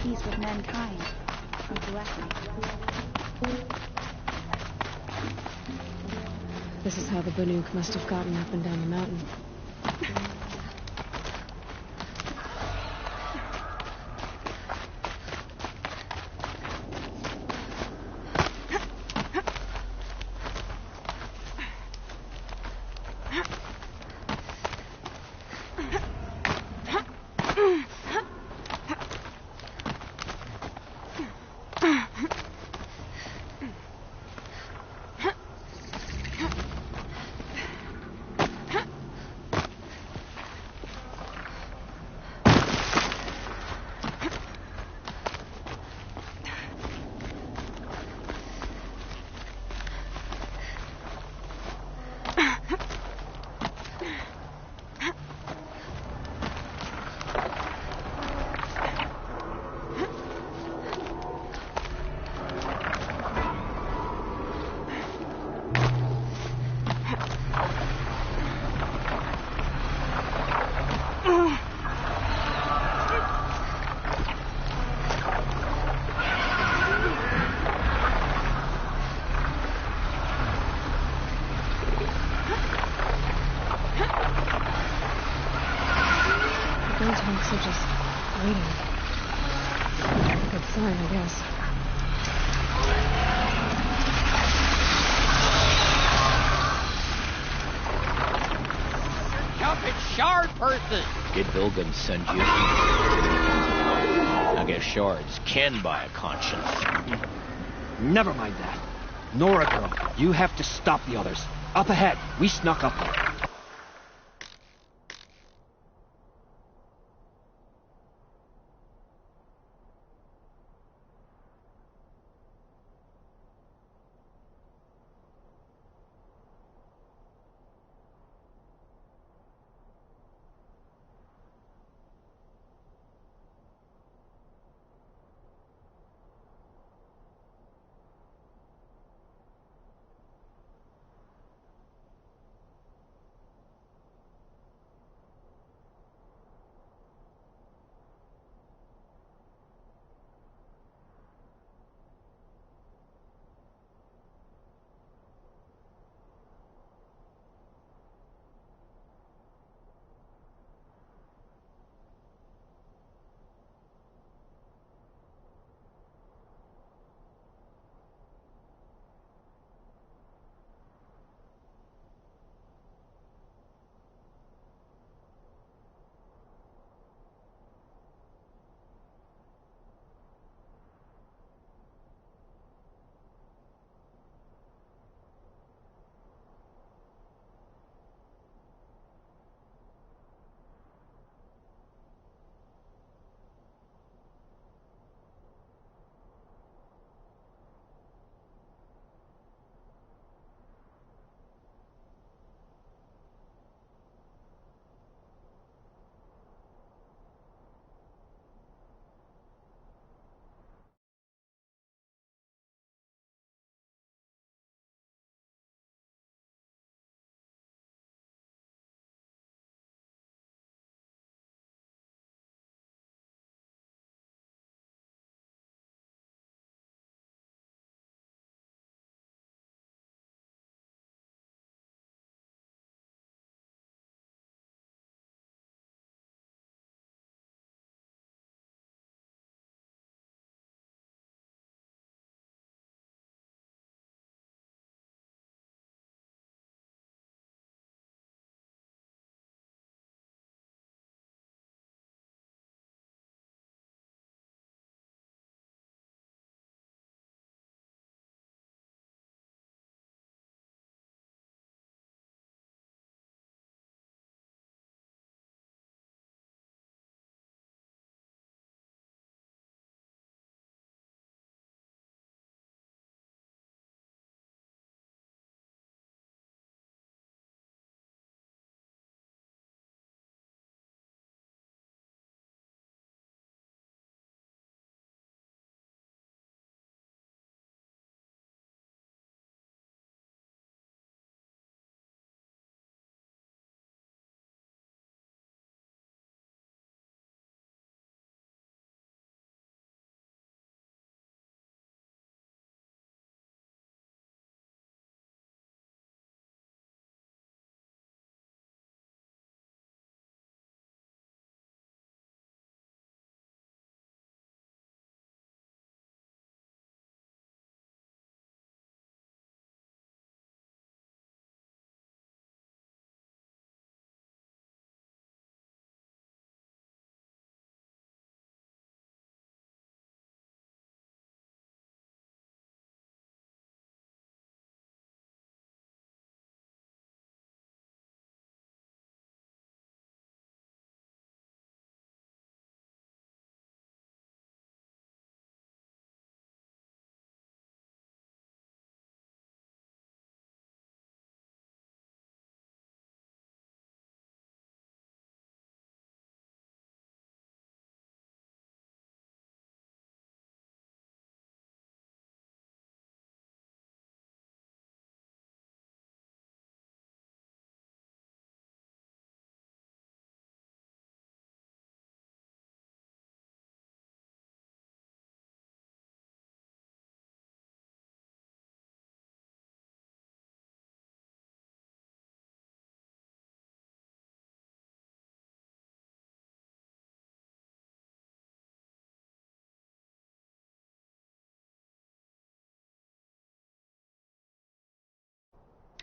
peace with mankind through blessing. This is how the Banuk must have gotten up and down the mountain. Tanks are just waiting. A good sign, I guess. Jumping shard person! Did Vilgum send you? I guess shards can buy a conscience. Never mind that. Nora girl, you have to stop the others. Up ahead, we snuck up there.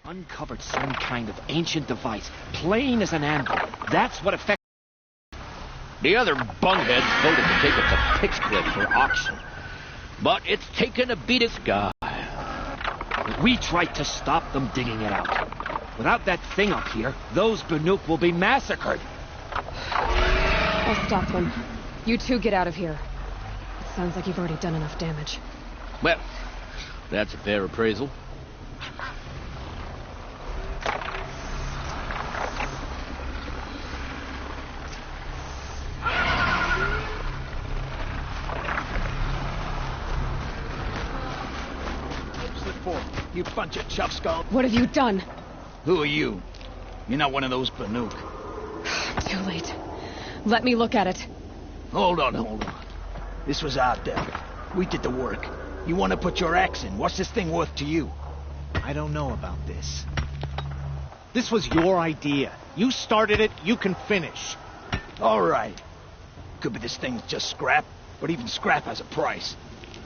Uncovered some kind of ancient device, plain as an anvil. That's what affects... The other bungheads voted to take it to Pixcliff for auction. But it's taken a beat its guy. We tried to stop them digging it out. Without that thing up here, those Banuk will be massacred. I'll stop them. You two get out of here. It sounds like you've already done enough damage. Well, that's a fair appraisal. You bunch of chuff skulls. What have you done? Who are you? You're not one of those Banuk. Too late. Let me look at it. Hold on. This was our death. We did the work. You want to put your axe in? What's this thing worth to you? I don't know about this. This was your idea. You started it, you can finish. All right. Could be this thing's just scrap, but even scrap has a price.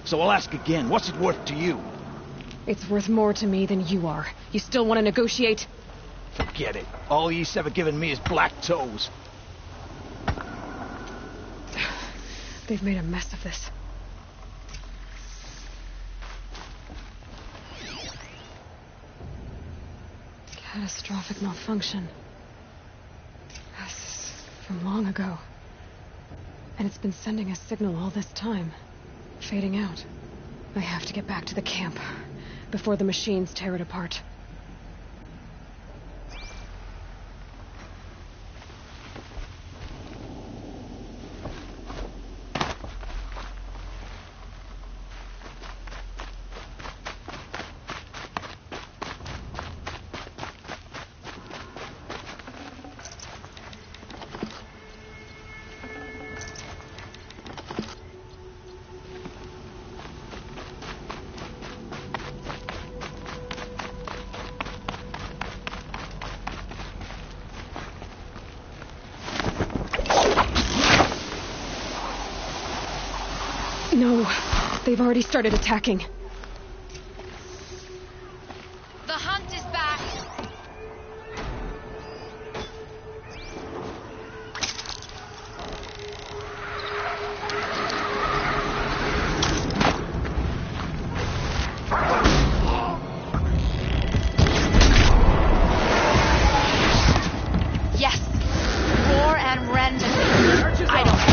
So I'll ask again, what's it worth to you? It's worth more to me than you are. You still want to negotiate? Forget it. All you've ever given me is black toes. They've made a mess of this. Catastrophic malfunction. This is from long ago. And it's been sending a signal all this time. Fading out. I have to get back to the camp before the machines tear it apart. No, they've already started attacking. The hunt is back. Yes, roar and rend. I don't fear it.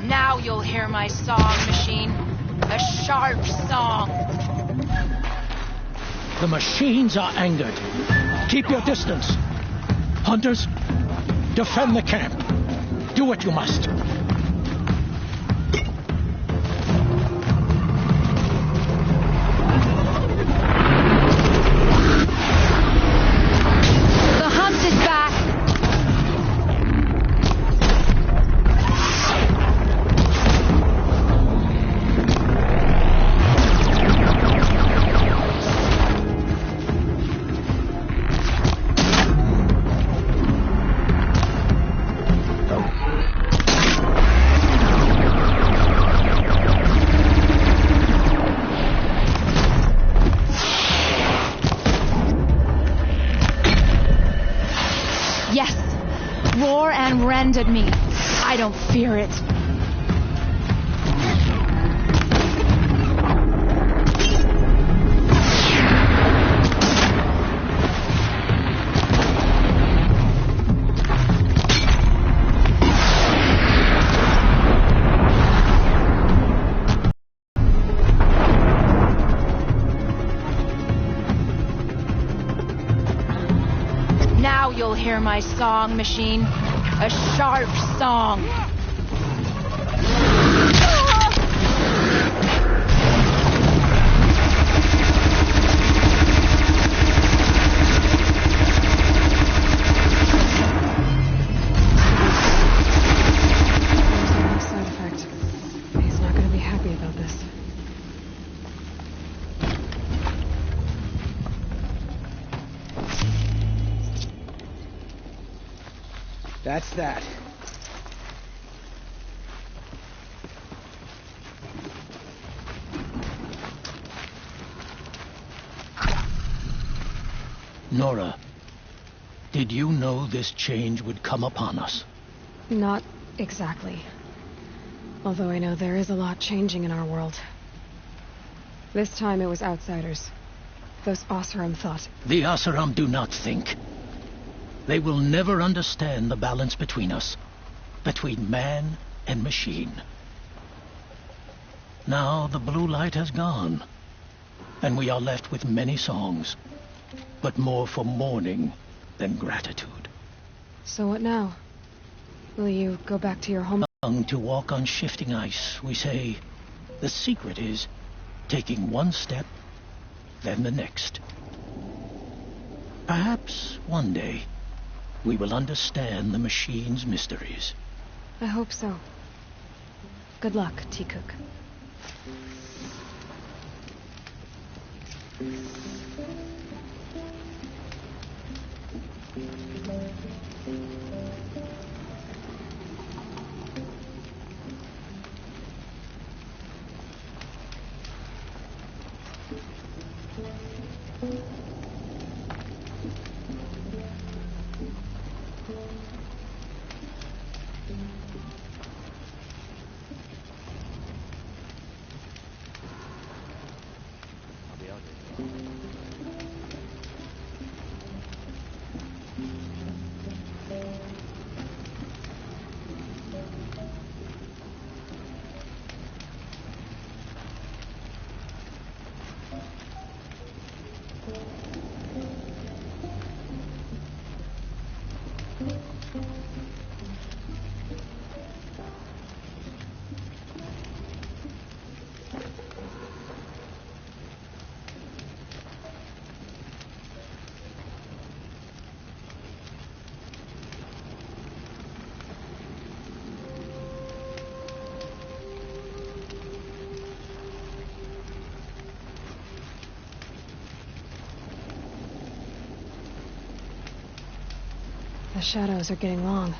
Now you'll hear my song machine. A sharp song. The machines are angered. Keep your distance. Hunters, defend the camp. Do what you must. The hunt is back. Yes, roar and rend at me. I don't fear it. Now you'll hear my song machine. A sharp song. Side effect. That's that. Nora, did you know this change would come upon us? Not exactly. Although I know there is a lot changing in our world. This time it was outsiders. Those Oseram thought. The Oseram do not think. They will never understand the balance between us. Between man and machine. Now the blue light has gone. And we are left with many songs. But more for mourning than gratitude. So what now? Will you go back to your home? To walk on shifting ice, we say, the secret is taking one step, then the next. Perhaps one day we will understand the machine's mysteries. I hope so. Good luck, T-Cook. The shadows are getting long.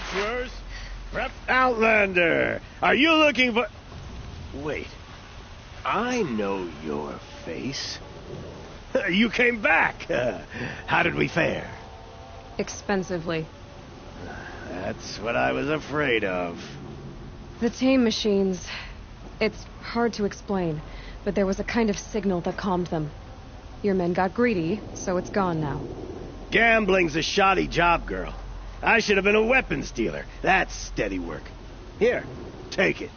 adventurers. Outlander, are you looking for... Wait, I know your face. You came back. How did we fare? Expensively. That's what I was afraid of. The tame machines... It's hard to explain, but there was a kind of signal that calmed them. Your men got greedy, so it's gone now. Gambling's a shoddy job, girl. I should have been a weapons dealer. That's steady work. Here, take it.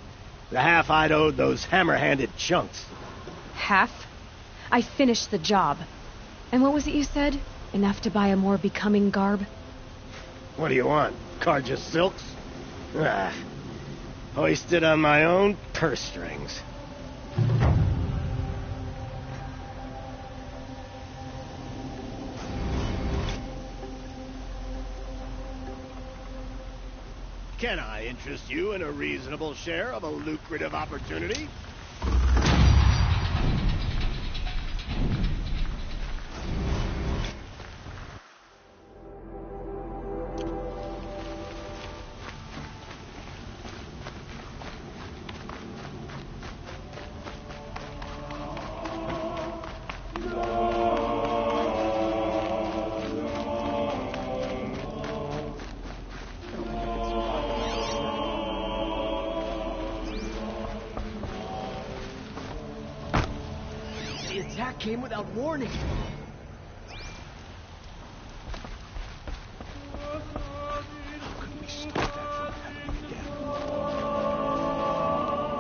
The half I'd owed those hammer-handed chunks. Half? I finished the job. And what was it you said? Enough to buy a more becoming garb? What do you want? Carja silks? Ah, hoisted on my own purse strings. Can I interest you in a reasonable share of a lucrative opportunity? Came without warning.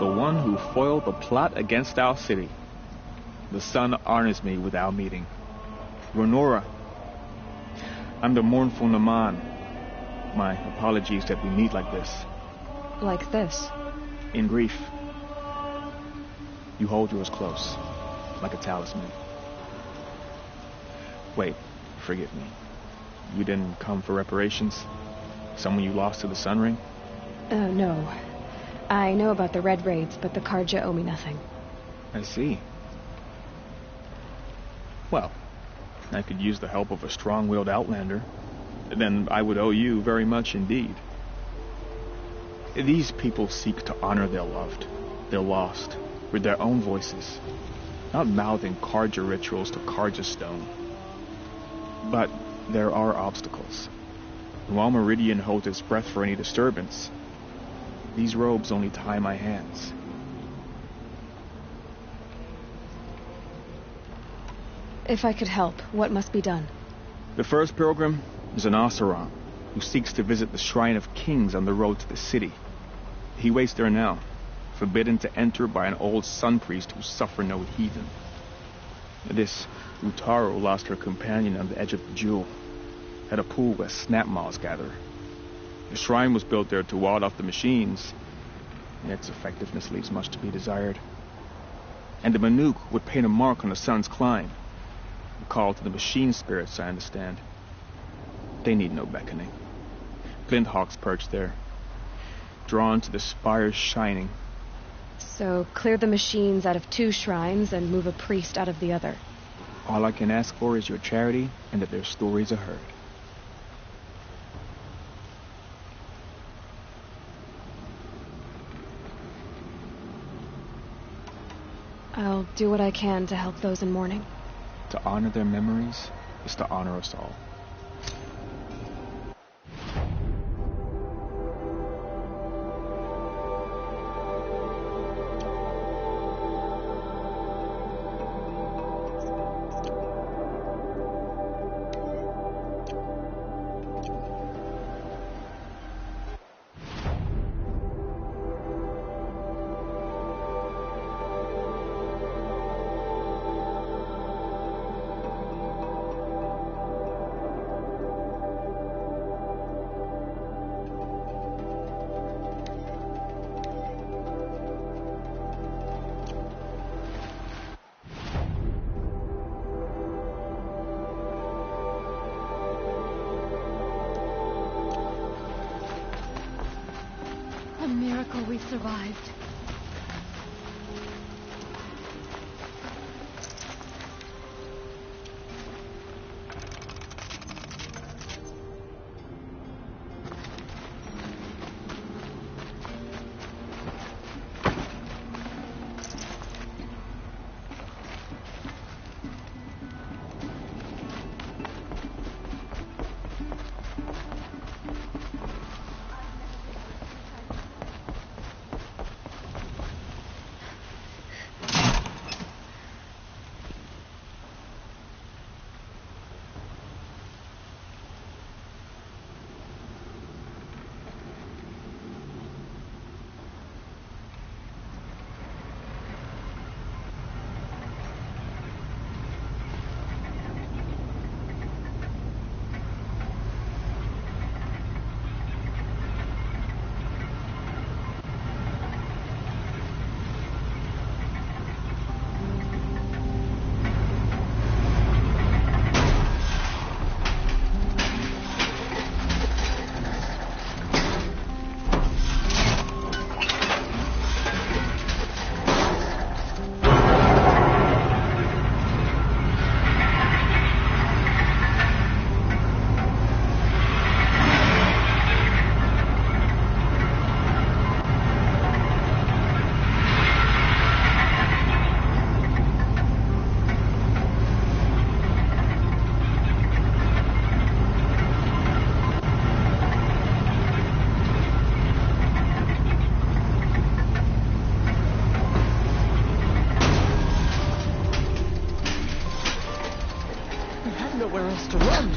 The one who foiled the plot against our city. The sun honors me with our meeting. Renora, I'm the mournful Naman. My apologies that we meet like this. Like this? In grief. You hold yours close. Like a talisman. Wait, forgive me. You didn't come for reparations? Someone you lost to the Sun Ring? No. I know about the Red Raids, but the Carja owe me nothing. I see. Well, I could use the help of a strong-willed outlander. Then I would owe you very much indeed. These people seek to honor their loved, their lost, with their own voices. Not mouthing Carja rituals to Carja stone. But there are obstacles. While Meridian holds its breath for any disturbance, these robes only tie my hands. If I could help, what must be done? The first pilgrim is an Oseram, who seeks to visit the Shrine of Kings on the road to the city. He waits there now, forbidden to enter by an old sun priest who suffer no heathen. This Utaru lost her companion on the edge of the jewel, at a pool where snap moths gather. The shrine was built there to ward off the machines, and its effectiveness leaves much to be desired. And the Manuk would paint a mark on the sun's climb, a call to the machine spirits, I understand. They need no beckoning. Glinthawks perch there, drawn to the spires shining. So, clear the machines out of 2 shrines and move a priest out of the other. All I can ask for is your charity and that their stories are heard. I'll do what I can to help those in mourning. To honor their memories is to honor us all. A miracle we survived. nowhere else to run.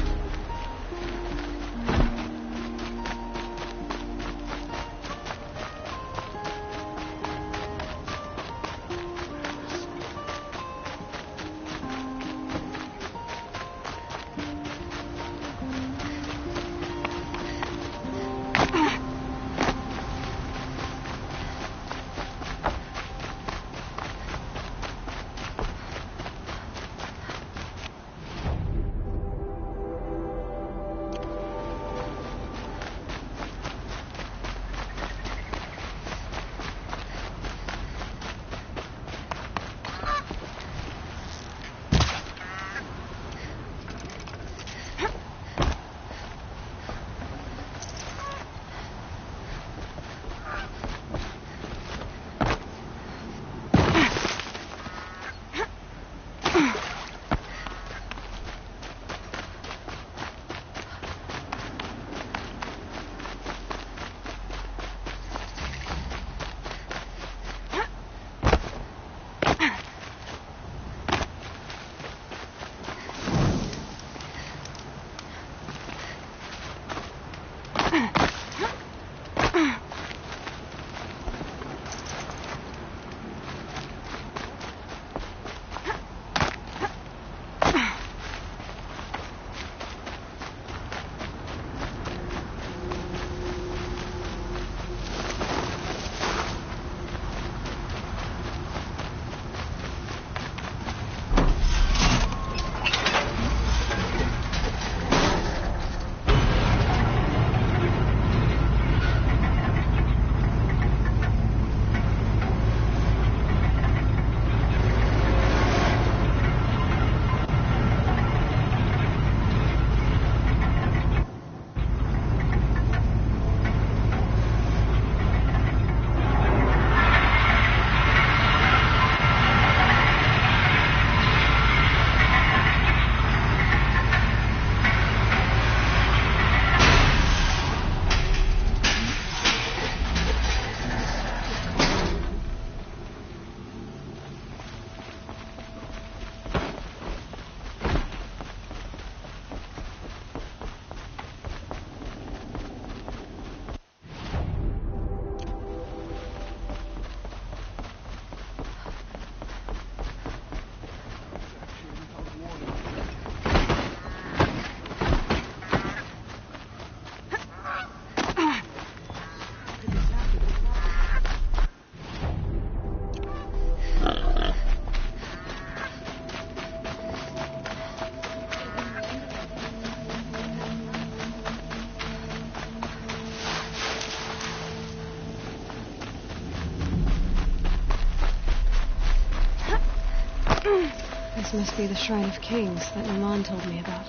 This must be the Shrine of Kings that Naman told me about.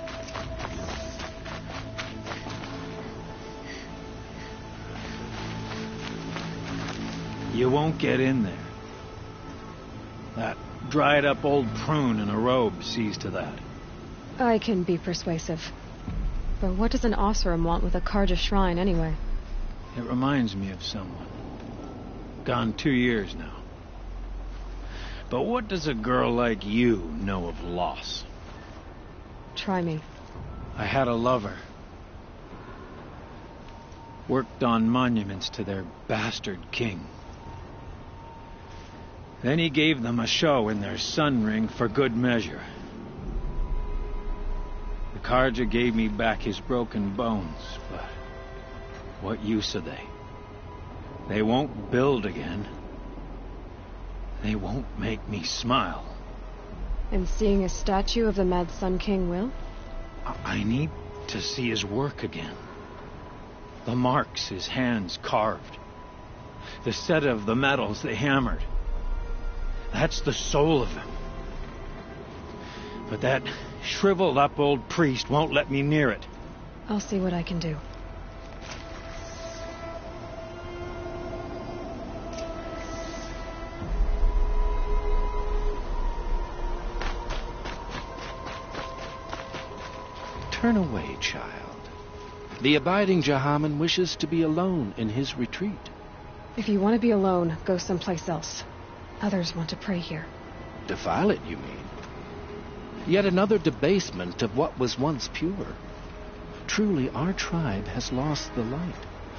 You won't get in there. That dried-up old prune in a robe sees to that. I can be persuasive. But what does an Oseram want with a Karja shrine, anyway? It reminds me of someone. Gone 2 years now. But what does a girl like you know of loss? Try me. I had a lover. Worked on monuments to their bastard king. Then he gave them a show in their sun ring for good measure. The Karja gave me back his broken bones, but what use are they? They won't build again. They won't make me smile. And seeing a statue of the Mad Sun King will? I need to see his work again. The marks his hands carved. The set of the metals they hammered. That's the soul of him. But that shriveled up old priest won't let me near it. I'll see what I can do. Turn away, child. The abiding Jahaman wishes to be alone in his retreat. If you want to be alone, go someplace else. Others want to pray here. Defile it, you mean? Yet another debasement of what was once pure. Truly, our tribe has lost the light.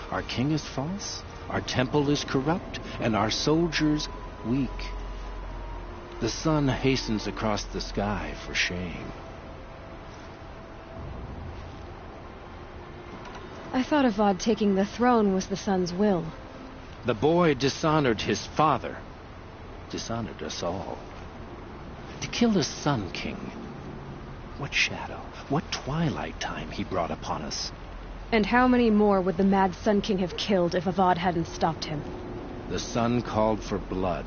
Our king is false, our temple is corrupt, and our soldiers weak. The sun hastens across the sky for shame. I thought Avad taking the throne was the sun's will. The boy dishonored his father, dishonored us all. To kill a sun king, what shadow, what twilight time he brought upon us. And how many more would the mad Sun King have killed if Avad hadn't stopped him? The sun called for blood.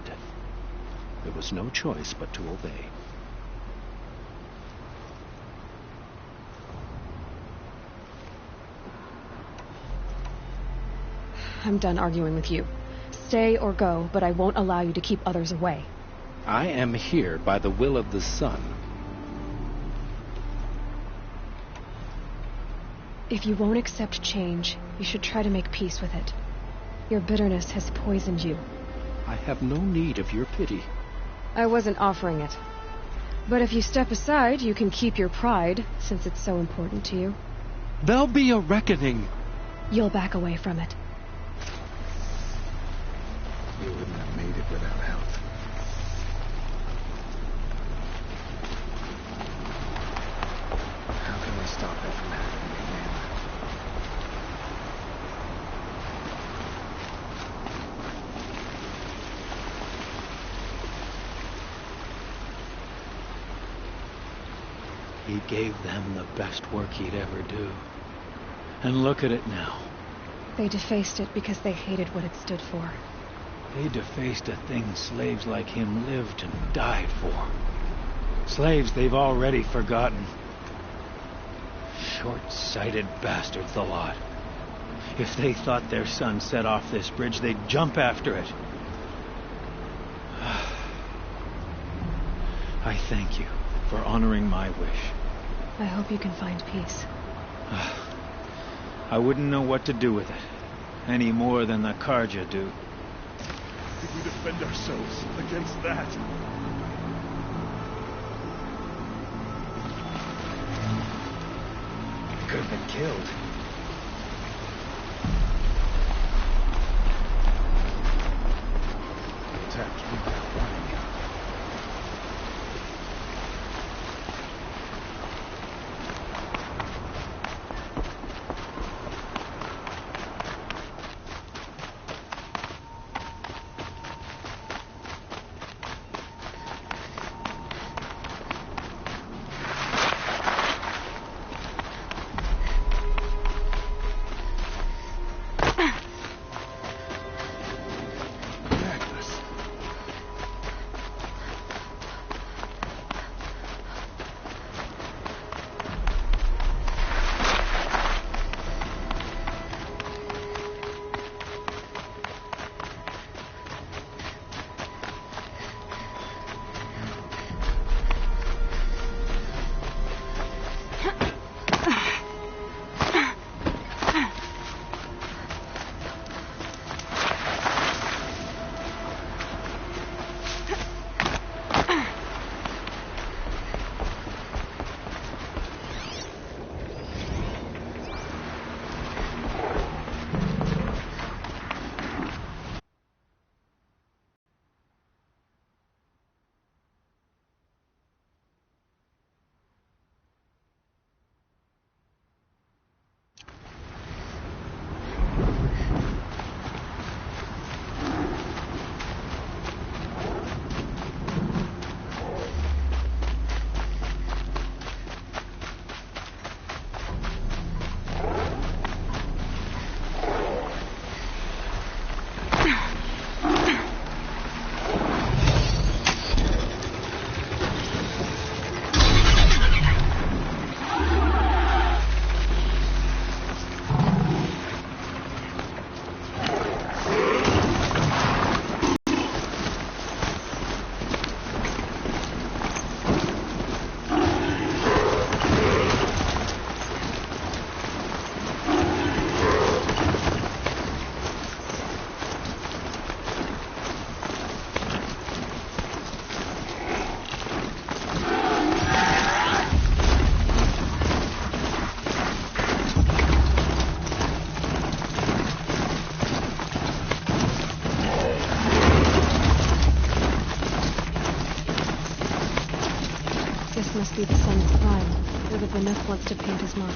There was no choice but to obey. I'm done arguing with you. Stay or go, but I won't allow you to keep others away. I am here by the will of the sun. If you won't accept change, you should try to make peace with it. Your bitterness has poisoned you. I have no need of your pity. I wasn't offering it. But if you step aside, you can keep your pride, since it's so important to you. There'll be a reckoning. You'll back away from it. You wouldn't have made it without help. How can we stop it from happening again? He gave them the best work he'd ever do. And look at it now. They defaced it because they hated what it stood for. They defaced a thing slaves like him lived and died for. Slaves they've already forgotten. Short-sighted bastards, the lot. If they thought their son set off this bridge, they'd jump after it. I thank you for honoring my wish. I hope you can find peace. I wouldn't know what to do with it, any more than the Karja do. If we defend ourselves against that? Could have been killed. Attacked without warning. must be the sun's prime, where the Banuk wants to paint his mark.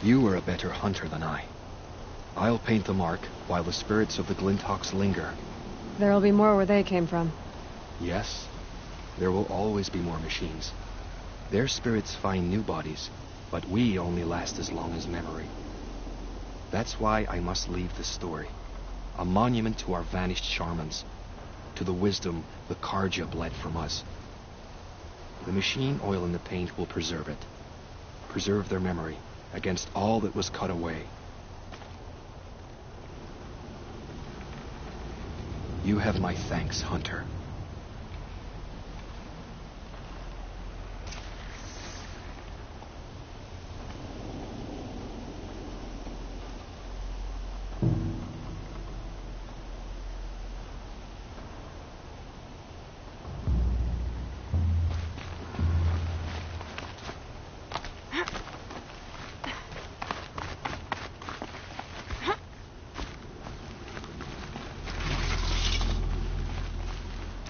You are a better hunter than I. I'll paint the mark while the spirits of the Glinthawks linger. There'll be more where they came from. Yes, there will always be more machines. Their spirits find new bodies, but we only last as long as memory. That's why I must leave this story. A monument to our vanished shamans, to the wisdom the Carja bled from us. The machine oil in the paint will preserve it. Preserve their memory against all that was cut away. You have my thanks, Hunter.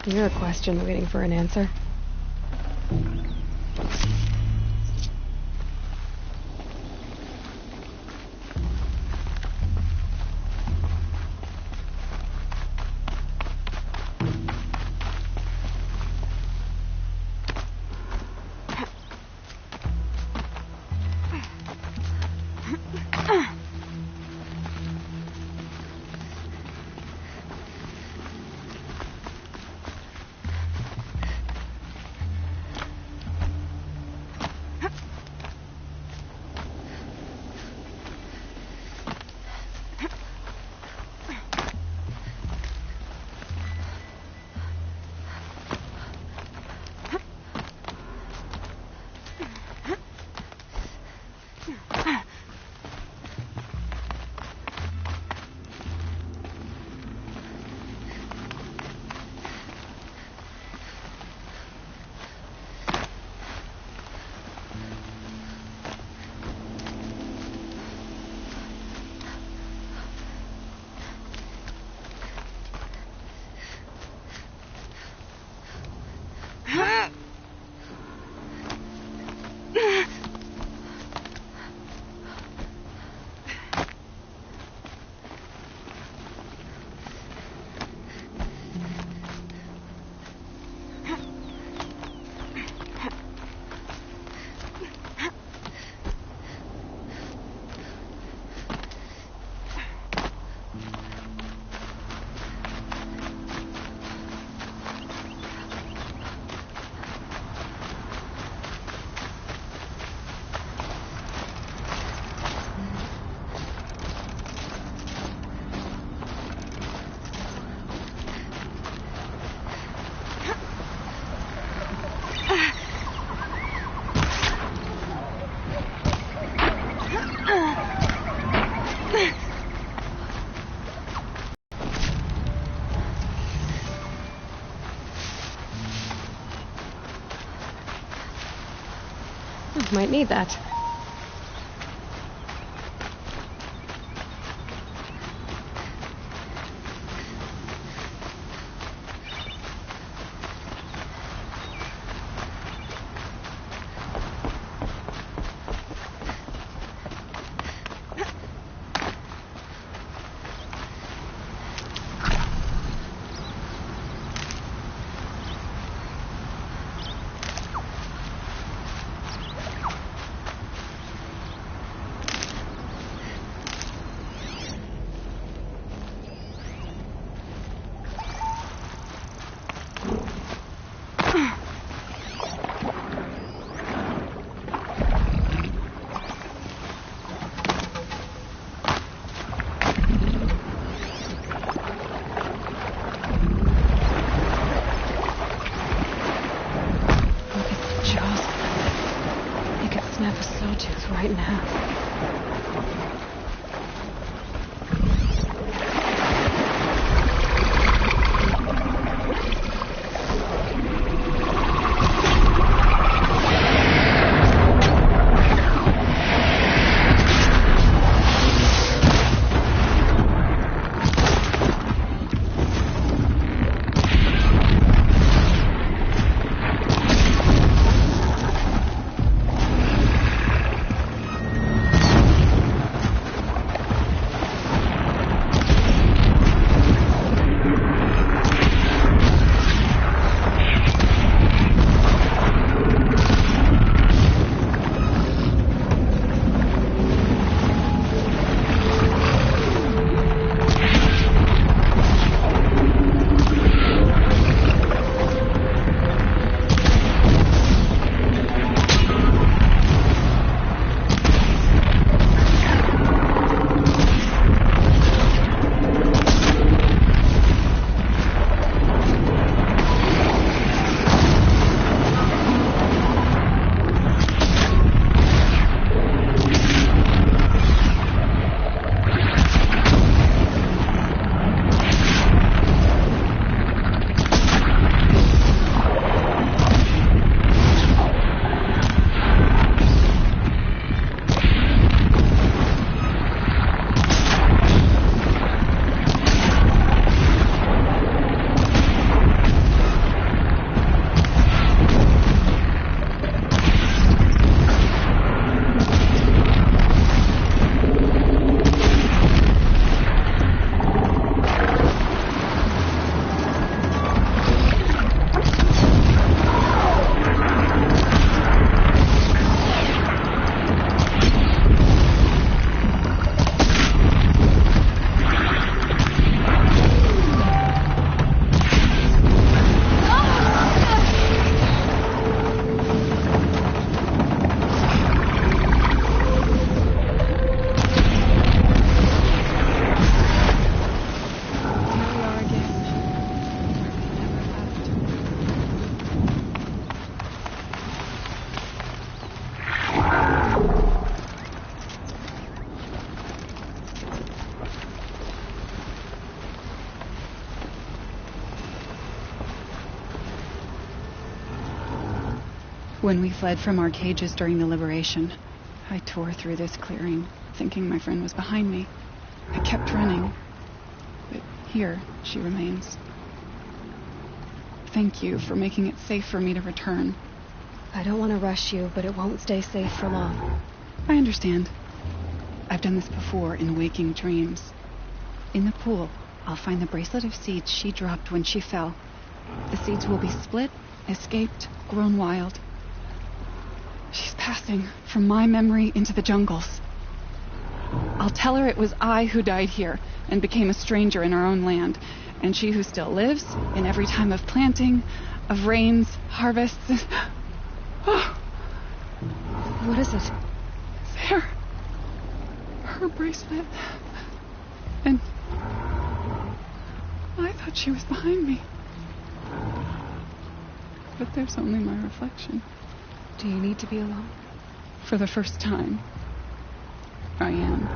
You're a question waiting for an answer. Might need that. Right now. When we fled from our cages during the liberation, I tore through this clearing, thinking my friend was behind me. I kept running, but here she remains. Thank you for making it safe for me to return. I don't want to rush you, but it won't stay safe for long. I understand. I've done this before in waking dreams. In the pool, I'll find the bracelet of seeds she dropped when she fell. The seeds will be split, escaped, grown wild. She's passing from my memory into the jungles. I'll tell her it was I who died here and became a stranger in our own land, and she who still lives in every time of planting, of rains, harvests. What is it? There. Her bracelet. And I thought she was behind me. But there's only my reflection. Do you need to be alone? For the first time, I am.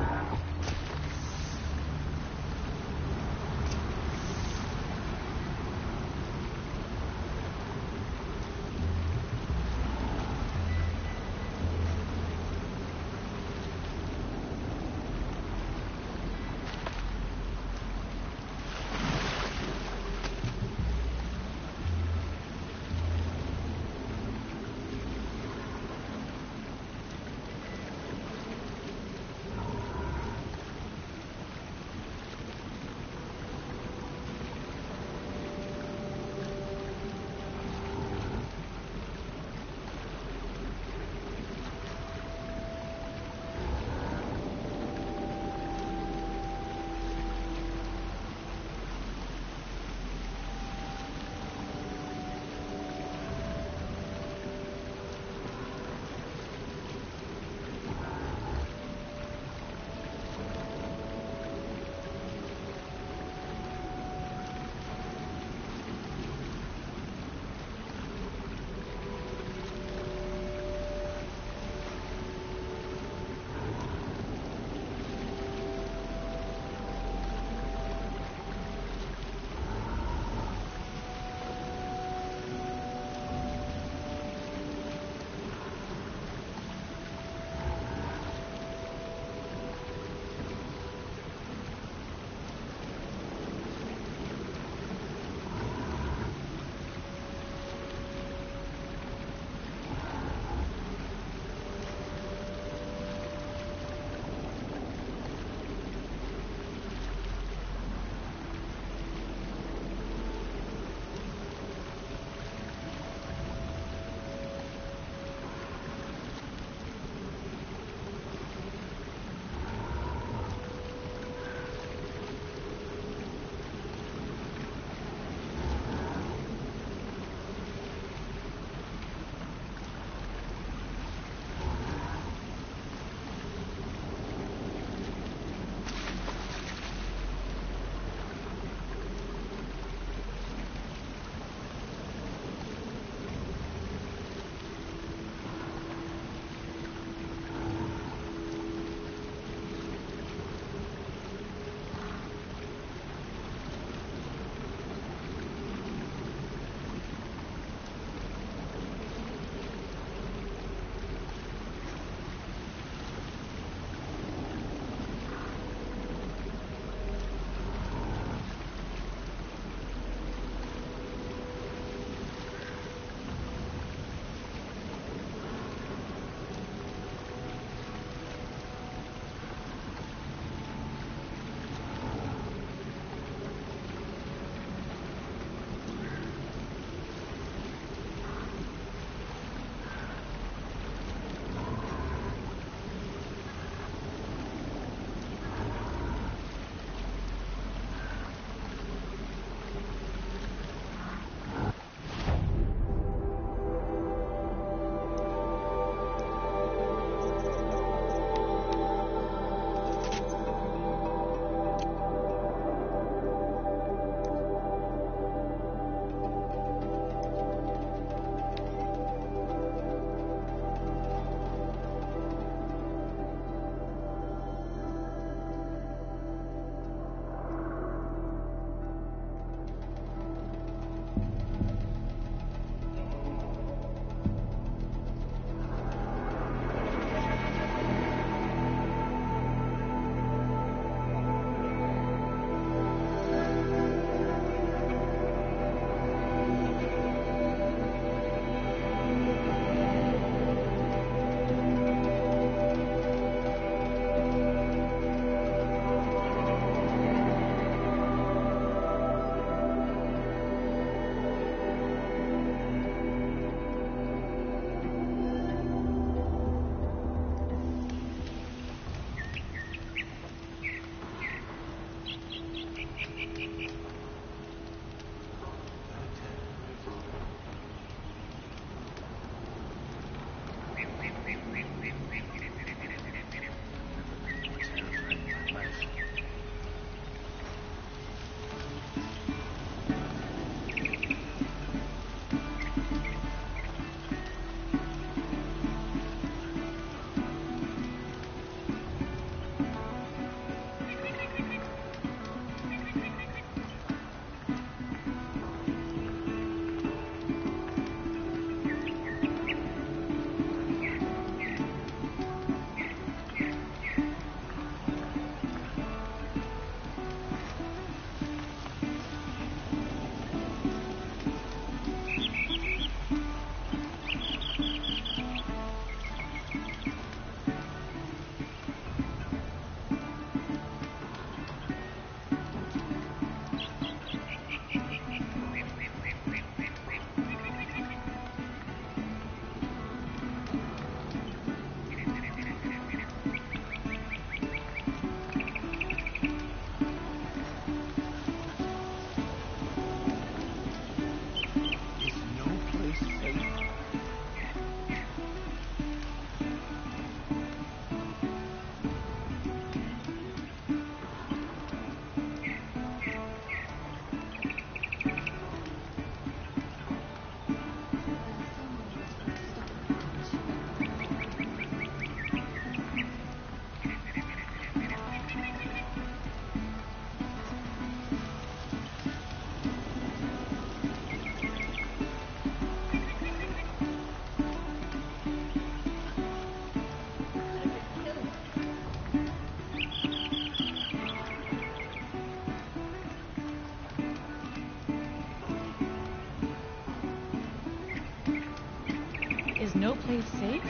Is no place safe?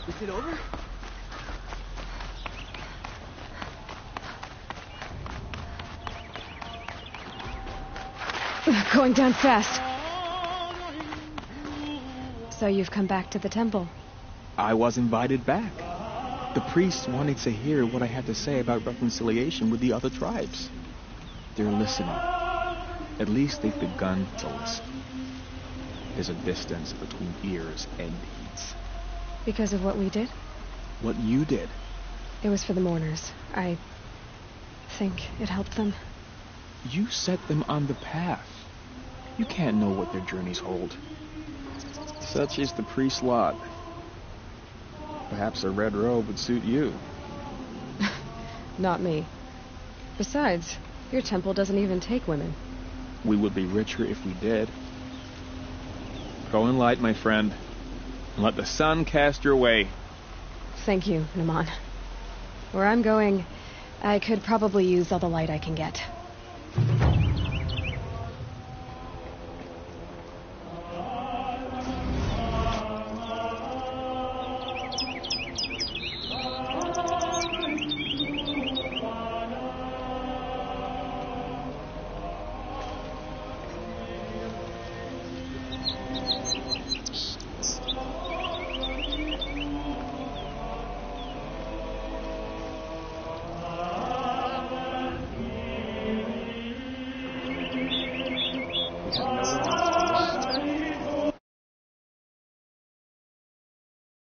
Is it over? Going down fast. So you've come back to the temple? I was invited back. The priests wanted to hear what I had to say about reconciliation with the other tribes. They're listening. At least they've begun to listen. There's a distance between ears and deeds. Because of what we did? What you did. It was for the mourners. I think it helped them. You set them on the path. You can't know what their journeys hold. Such is the priest's lot. Perhaps a red robe would suit you. Not me. Besides, your temple doesn't even take women. We would be richer if we did. Go in light, my friend, and let the sun cast your way. Thank you, Naman. Where I'm going, I could probably use all the light I can get.